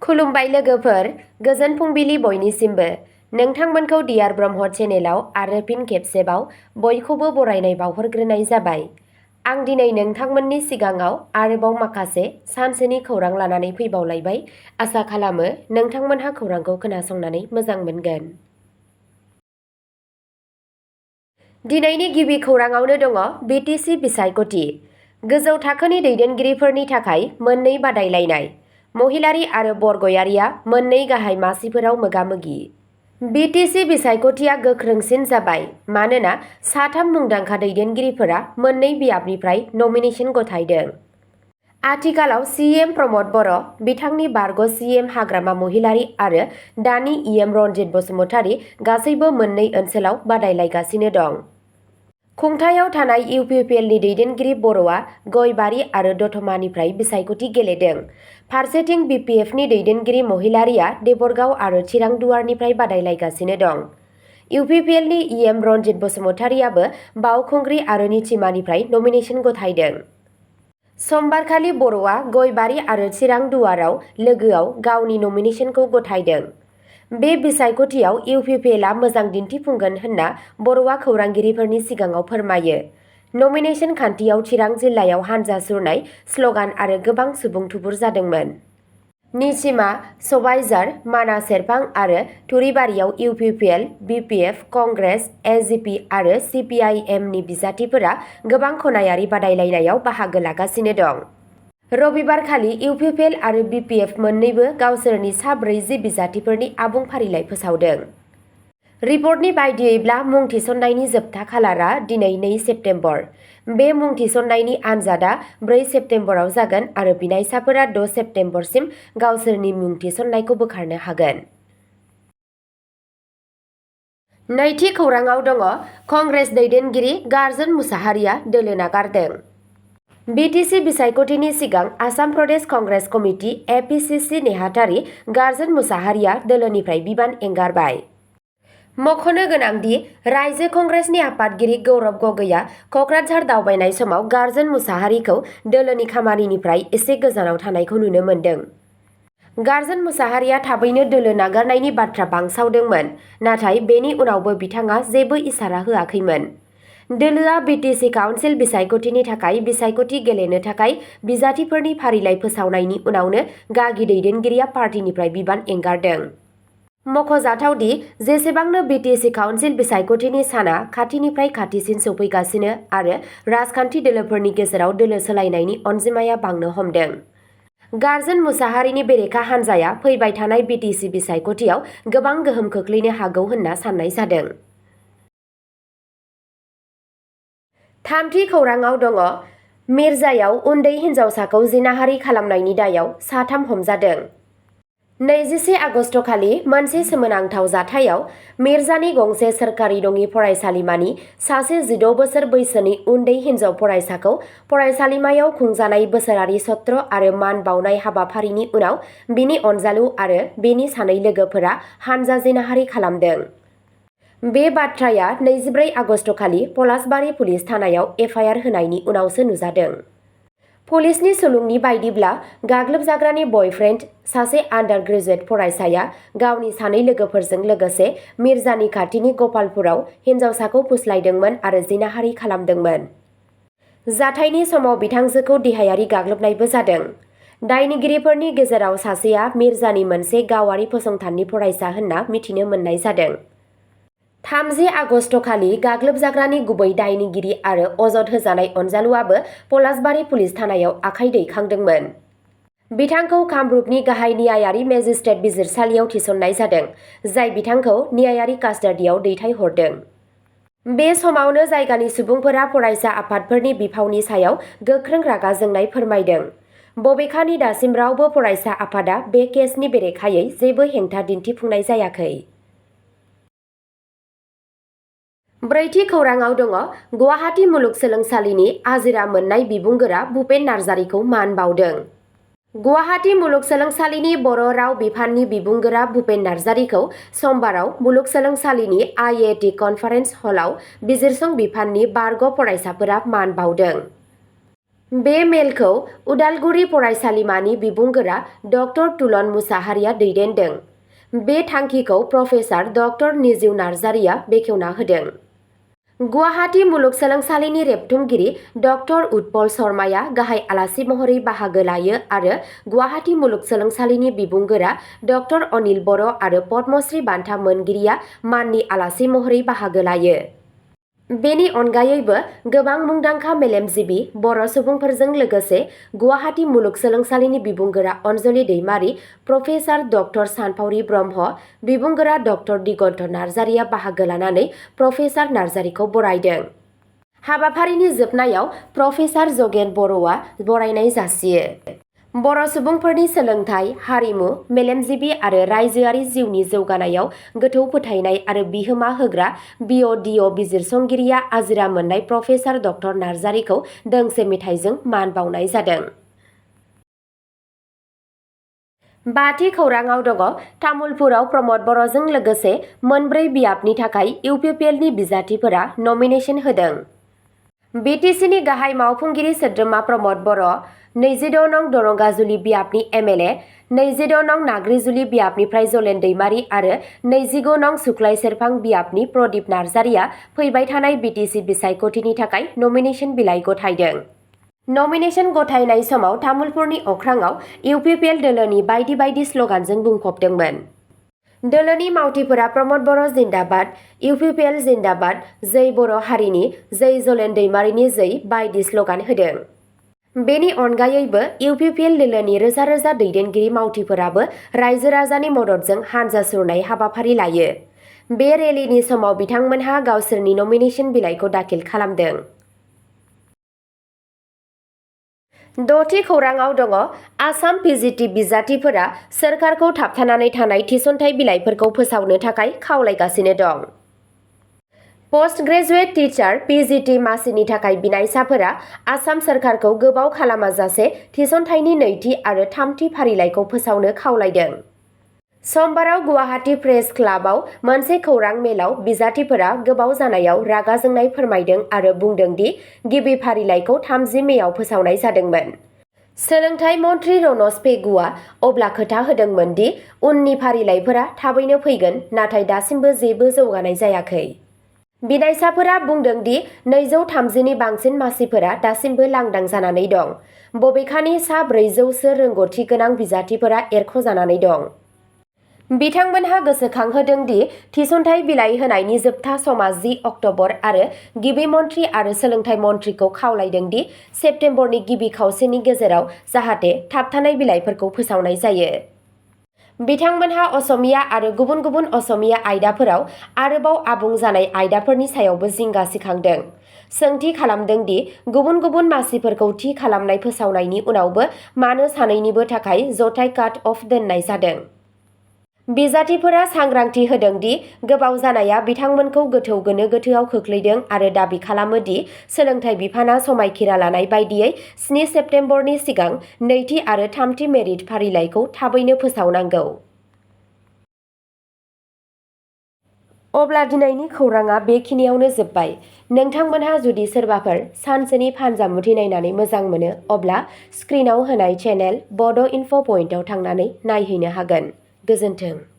खुलुमबाय लोगोफोर, गोजोन फुंबिलि बयनिसिमबो। नोंथांमोनखौ डियार ब्रह्म चेनेलाव आरो फिन खेबसेबाव बयखौबो बरायनाय बावहरग्रोनाय जाबाय। आं दिनै नोंथांमोननि सिगाङाव आरोबाव माखासे सानसेनि खौरां लानानै फैबावलायबाय। आसा खालामो नोंथांमोनहा खौरांखौ खोनासंनानै मोजां मोनगोन। दिनैनि गिबि खौराङावनो दङ बिटिसि बिसायख'थि। गोजौ थाखोनि दैदेनगिरिफोरनि थाखाय मोननै बादायलायनाय। महिलारी आरो बरगयारिया मोननै गाहाय मासिफोराव मोगा-मोगि। बिटिसि बिसायख'थिया गोख्रोंसिन जाबाय मानोना साथाम मुंदांखा दैदेनगिरिफोरा मोननै बियाबनिफ्राय नमिनेशन गथायदों। आथिखालाव सीएम प्रमद बर', बिथांनि बारग' सीएम हाग्रामा महिलारी आरो दानि इएम रनजित बसुमतारी गासैबो मोननै ओनसोलाव बादायलायगासिनो दं। खुंथायाव थानाय इउपिपिएलनि दैदेनगिरि बर'आ गयबारि आरो दतमानिफ्राय बिसायख'थि गेलेदों। फारसेथिं बिपिएफनि दैदेनगिरि महिलारीया देबरगाव आरो चिरांदुवारनिफ्राय बादायलायगासिनो दं। इउपिपिएलनि इएम रनजित बसुमतारीयाबो बावखुंग्रि आरो निथिमानिफ्राय नमिनेशन गथायदों। समबारखालि बर'आ गयबारि आरो चिरांदुवाराव लोगोआव गावनि नमिनेशनखौ गथायदों। बे बिसायख'थियाव इउपिपिएलआ मोजां दिन्थिफुंगोन होनना बर'आ खौरांगिरिफोरनि सिगाङाव फोरमायो। नमिनेशन खान्थियाव चिरां जिल्लायाव हानजा सुरनाय, स्लगान आरो गोबां सुबुं थुबुर जादोंमोन। निसिमा, सबाइझार, मानास सेरफां आरो थुरिबारियाव इउपिपिएल, बिपिएफ, कंग्रेस, एजिपि आरो सिपिआइएमनि बिजाथिफोरा गोबां खनायारि बादायलायनायाव बाहागो लागासिनो दं। रबिबारखालि इउपिपिएल आरो बिपिएफ मोन्नैबो गावसोरनि सा 40 बिजाथिफोरनि आबुं फारिलाइ फोसावदों। रिपर्टनि बायदियैब्ला मुं थिसननायनि जोबथा खालारा दिनै 2 सेप्तेम्बर। बे मुं थिसननायनि आनजादा 4 सेप्तेम्बराव जागोन आरो बिनायसाफोरा 6 सेप्तेम्बरसिम गावसोरनि मुं थिसननायखौ बोखारनो हागोन। नैथि खौराङाव दङ कंग्रेस दैदेनगिरि गार्जोन मुसाहारिया दोलो नागारदों। बिटिसि बिसायख'थिनि सिगां आसाम प्रदेश कंग्रेस कमिटि एपिसिसि नेहाथारि गार्जोन मुसाहारिया दोलोनिफ्राय बिबान एंगारबाय। मख'नो गोनांदि रायजो कंग्रेसनि आफादगिरि गौरब गगैआ कक्राझार दावबायनाय समाव गार्जोन मुसाहारिखौ दोलोनि खामानिनिफ्राय एसे गोजानाव थानायखौ नुनो मोन्दों। गार्जोन मुसाहारिया थाबैनो दोलो नागारनायनि बाथ्रा बांसावदोंमोन, नाथाय बेनि उनावबो बिथाङा जेबो इसारा होआखैमोन। दोलोआ बिटिसि काउन्सिल बिसायख'थिनि थाखाय बिसायख'थि गेलेनो थाखाय बिजाथिफोरनि फारिलाइ फोसावनायनि उनावनो गागि दैदेनगिरिया पार्टिनिफ्राय बिबान एंगारदों। मख'जाथावदि जेसेबांनो बिटिसि काउन्सिल बिसायख'थिनि साना खाथिनिफ्राय खाथिसिन सौफैगासिनो आरो राजखान्थि दोलोफोरनि गेजेराव दोलो सोलायनायनि अनजिमाया बांनो हमदों। गार्जोन मुसाहारिनि बेरेखा हान्जाया फैबाय थानाय बिटिसि बिसायख'थियाव गोबां गोहोम खोख्लैनो हागौ होनना सान्नाय जादों। थामथि खौराङाव दङ मिर्जायाव उन्दै हिन्जावसाखौ जिनाहारि खालामनायनि दायाव साथाम हमजादों। 21 आगस्टखालि मोनसे सोमोनांथाव जाथायाव मिर्जानि गंसे सोरखारि नङि फरायसालिमानि सासे 16 बोसोर बैसोनि उन्दै हिन्जाव फरायसाखौ फरायसालिमायाव खुंजानाय बोसोरारि सत्र आरो मान बावनाय हाबाफारिनि उनाव बिनि अनजालु आरो बेनि सानै लोगोफोरा हानजा जिनाहारि खालामदों। बे बाथ्राया 24 आगस्टखालि पलासबारि पुलिस थानायाव एफआइआर होनायनि उनावसो नुजादों। पुलिसनि सुलुंनि बायदिब्ला गाग्लोबजाग्रानि बयफ्रेन्ड, सासे आन्डार ग्रेजुएट फरायसाया गावनि सानै लोगोफोरजों लोगोसे मिर्जानि खाथिनि गपालपुराव हिन्जावसाखौ फुस्लायदोंमोन आरो जिनाहारि खालामदोंमोन। जाथायनि समाव बिथांजोखौ देहायारि गाग्लोबनायबो जादों। दायनिगिरिफोरनि गेजेराव सासेया मिर्जानि मोनसे गावारि फसंथाननि फरायसा होनना मिथिनो मोननाय जादों। 30 आगस्टखालि गाग्लोबजाग्रानि गुबै दायनिगिरि आरो अजद होजानाय अनजालुआबो पलासबारि पुलिस थानायाव आखाइ दैखांदोंमोन। बिथांखौ कामरुपनि गाहाय न्यायारि मेजिस्ट्रेट बिजिरसालियाव थिसननाय जादों, जाय बिथांखौ न्यायारि कास्टडियाव दैथायहरदों। बे समावनो जायगानि सुबुंफोरा फरायसा आफादफोरनि बिफावनि सायाव गोख्रों रागा जोंनाय फोरमायदों। बबेखानि दासिम रावबो फरायसा आफादा बे केसनि बेरेखायै जेबो हेंथा दिन्थिफुंनाय जायाखै। ब्रैथि खौराङाव दङ गुवाहाटी मुलुगसोलोंसालिनि आजिरा मोननाय बिबुंगोरा भुपेन नार्जारिखौ मान बावदों। गुवाहाटी मुलुगसोलोंसालिनि बर' राव बिफाननि बिबुंगोरा भुपेन नार्जारिखौ समबाराव मुलुगसोलोंसालिनि आइएटि कनफारेन्स हलाव बिजिरसं बिफाननि बारग' फरायसाफोरा मान बावदों। बे मेलखौ उदालगुरि फरायसालिमानि बिबुंगोरा डक्टर तुलन मुसाहारिया दैदेनदों। बे थांखिखौ प्रफेसार डक्टर निजिउ नार्जारिया बेखेवना होदों। गुवाहाटी मुलुगसोलोंसालिनि रेबथुमगिरि डक्टर उत्पल शर्माया गाहाय आलासि महरै बाहागो लायो आरो गुवाहाटी मुलुगसोलोंसालिनि बिबुंगोरा डक्टर अनिल बर' आरो पद्मश्री बान्था मोनगिरिया माननि आलासि महरै बाहागो लायो। बेनि अनगायैबो गोबां मुंदांखा मेलेमजिबि बर' सुबुंफोरजों लोगोसे गुवाहाटी मुलुगसोलोंसालिनि बिबुंगोरा अनजलि दैमारि, प्रफेसार डक्टर सानफावरि ब्रह्म, बिबुंगोरा डक्टर दिगन्त नार्जारिया बाहागो लानानै प्रफेसार नार्जारिखौ बरायदों। हाबाफारिनि जोबनायाव प्रफेसार जगेन बर'आ बरायनाय जासियो। बर' सुबुंफोरनि सोलोंथाइ, हारिमु, मेलेमजिबि आरो रायजोआरि जिउनि जौगानायाव गोथौ फोथायनाय आरो बिहोमा होग्रा BODO बिजिरसंगिरिया आजिरा मोननाय प्रफेसार डक्टर नार्जारिखौ दोंसे मेथाइजों मान बावनाय जादों। बाथि खौराङाव दङ तामुलपुराव प्रमद बर'जों लोगोसे मोनब्रै बियाबनि थाखाय UPPLनि बिजाथिफोरा नमिनेशन होदों। BTCनि गाहाय मावफुंगिरि सोद्रोमा प्रमद बर', 26 नं दरंगाजुलि बियाबनि MLA, 26 नं नाग्रिजुलि बियाबनिफ्राय जलेन दैमारि आरो 25 नं सुख्लाय सेरफां बियाबनि प्रदीप नार्जारिया फैबाय थानाय BTC बिसायख'थिनि थाखाय नमिनेशन बिलाइ गथायदों। नमिनेशन गथायनाय समाव तामुलपुरनि अख्राङाव UPPL दोलोनि बायदि बायदि स्लगानजों बुंफबदोंमोन। दोलोनि मावथिफोरा प्रमद बर' जिन्दाबाद, UPPL जिन्दाबाद, जै बर' हारिनि, जै जलेन दैमारिनि जै बायदि स्लगान होदों। बेनि अनगायैबो UPPL दोलोनि रोजा रोजा दैदेनगिरि मावथिफोराबो रायजो राजानि मददजों हानजा सुरनाय हाबाफारि लायो। बे रेलिनि समाव बिथांमोनहा गावसोरनि नमिनेशन बिलाइखौ दाखिल खालामदों। दथि खौराङाव दङ आसाम PGT बिजाथिफोरा सोरखारखौ थाबथानानै थानाय थिसनथाइ बिलाइफोरखौ फोसावनो थाखाय खावलायगासिनो दं। पस्ट ग्रेजुएट टिचार PGT मासिनि थाखाय बिनायसाफोरा आसाम सोरखारखौ गोबाव खालामाजासे थिसनथाइनि नैथि आरो थामथि फारिलाइखौ फोसावनो खावलायदों। समबाराव गुवाहाटी प्रेस क्लाबाव मोनसे खौरां मेलाव बिजाथिफोरा गोबाव जानायाव रागा जोंनाय फोरमायदों आरो बुंदों दि गिबि फारिलाइखौ 30 मेआव फोसावनाय जादोंमोन। सोलोंथाइ मन्थ्रि रनज पेगुआ अब्ला खोथा होदोंमोन दि उननि फारिलाइफोरा थाबैनो फैगोन, नाथाय दासिमबो जेबो जौगानाय जायाखै। बिनायसाफोरा बुंदों दि 230नि बांसिन मासिफोरा दासिमबो लांदां जानानै दं, बबेखानि सा 400 सो रोंग'थि गोनां बिजाथिफोरा एरख'जानानै दं। बिथांमोनहा गोसोखांहोदों दि थिसनथाइ बिलाइ होनायनि जोबथा समा 10 अक्ट'बर आरो गिबि मन्थ्रि आरो सोलोंथाइ मन्थ्रिखौ खावलायदों दि सेप्तेम्बरनि गिबि खावसेनि गेजेराव जाहाथे थाबथानाय बिलाइफोरखौ फोसावनाय जायो। बिथांमोनहा असमिया आरो गुबुन गुबुन असमिया आयदाफोराव आरोबाव आबुं जानाय आयदाफोरनि सायावबो जिंगा सिखांदों। सोंथि खालामदों दि गुबुन गुबुन मासिफोरखौ थि खालामनाय फोसावनायनि उनावबो मानो सानैनिबो थाखाय जथाय काट अफ दोननाय जादों। बिजाथिफोरा सांग्रांथि होदों दि गोबाव जानाया बिथांमोनखौ गोथौ गोनो गोथोआव खोख्लैदों आरो दाबि खालामो दि सोलोंथाइ बिफाना समायखिरा लानाय बायदियै 7 सेप्तेम्बरनि सिगां नैथि आरो थामथि मेरिट फारिलाइखौ थाबैनो फोसावनांगौ। अब्ला दिनैनि खौराङा बेखिनियावनो जोब्बाय। नोंथांमोनहा जुदि सोरबाफोर सानसेनि फानजामुथि नायनानै मोजां मोनो अब्ला स्क्रिनाव होनाय चेनेल बड' इनफ' पइन्टआव थांनानै नायहैनो हागोन। गोजोन्थों।